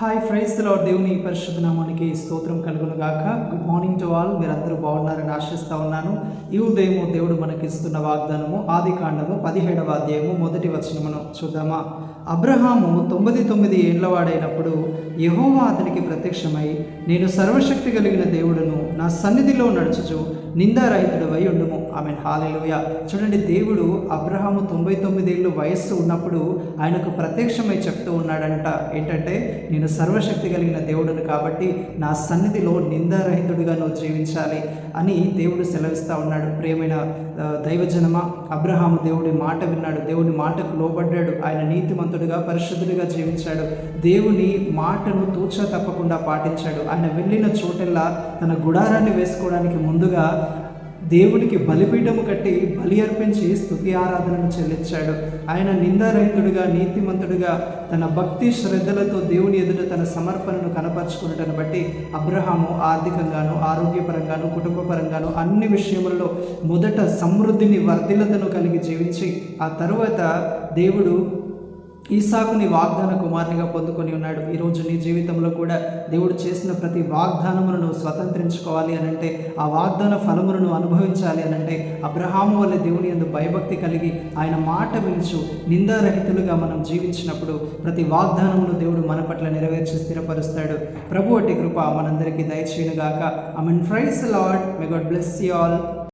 Hi prize the lord. దేవుని పరిశుద్ధ నామానికి స్తోత్రం కలుగును గాక. Good morning to all. మీరందరూ బాగున్నారని ఆశిస్తా ఉన్నాను. ఈ ఉదయము దేవుడు మనకిస్తున్న వాగ్దానము ఆదికాండము 17వ అధ్యాయము 1వ వచనమును చూద్దామా. అబ్రహాము 99 ఏళ్ల వాడైనప్పుడు యెహోవా అతనికి ప్రత్యక్షమై, నేను సర్వశక్తి కలిగిన దేవుడును, నా సన్నిధిలో నడుచుచు నిందారహితుడవై ఉండుము. ఆమెన్. హల్లెలూయా. చూడండి, దేవుడు అబ్రహాము 99 ఏళ్ళు వయస్సు ఉన్నప్పుడు ఆయనకు ప్రత్యక్షమై చెప్తూ ఉన్నాడంట. ఏంటంటే, నేను సర్వశక్తి కలిగిన దేవుడును కాబట్టి నా సన్నిధిలో నిందారహితుడిగా నువ్వు జీవించాలి అని దేవుడు సెలవిస్తూ ఉన్నాడు. ప్రియమైన దైవజనమా, అబ్రహాము దేవుడి మాట విన్నాడు, దేవుని మాటకు లోబడ్డాడు, ఆయన నీతిమంతుడిగా పరిశుద్ధుడిగా జీవించాడు, దేవుని మాటను తూచా తప్పకుండా పాటించాడు. ఆయన వెళ్ళిన చోటెల్లా తన గుడారాన్ని వేసుకోవడానికి ముందుగా దేవునికి బలిపీఠము కట్టి బలి అర్పించి స్తుతి ఆరాధనను చెల్లించాడు. ఆయన నిందారహితుడిగా నీతిమంతుడిగా తన భక్తి శ్రద్ధలతో దేవుని ఎదుట తన సమర్పణను కనపరుచుకున్నటను బట్టి అబ్రహాము ఆర్థికంగాను, ఆరోగ్యపరంగాను, కుటుంబపరంగాను అన్ని విషయములలో మొదట సమృద్ధిని, వర్ధిల్లతను కలిగి జీవించి ఆ తరువాత దేవుడు ఈసాకుని వాగ్దాన కుమారునిగా పొందుకొని ఉన్నాడు. ఈరోజు నీ జీవితంలో కూడా దేవుడు చేసిన ప్రతి వాగ్దానమును నువ్వు స్వతంత్రించుకోవాలి అనంటే, ఆ వాగ్దాన ఫలమును అనుభవించాలి అనంటే, అబ్రహాము వల్ల దేవుని యందు భయభక్తి కలిగి ఆయన మాట వినుచు నిందారహితులుగా మనం జీవించినప్పుడు ప్రతి వాగ్దానమును దేవుడు మన పట్ల నెరవేర్చి స్థిరపరుస్తాడు. ప్రభు అట్టి కృప మనందరికీ దయచేయునుగాక. Amen. Praise the lord. May God bless you all.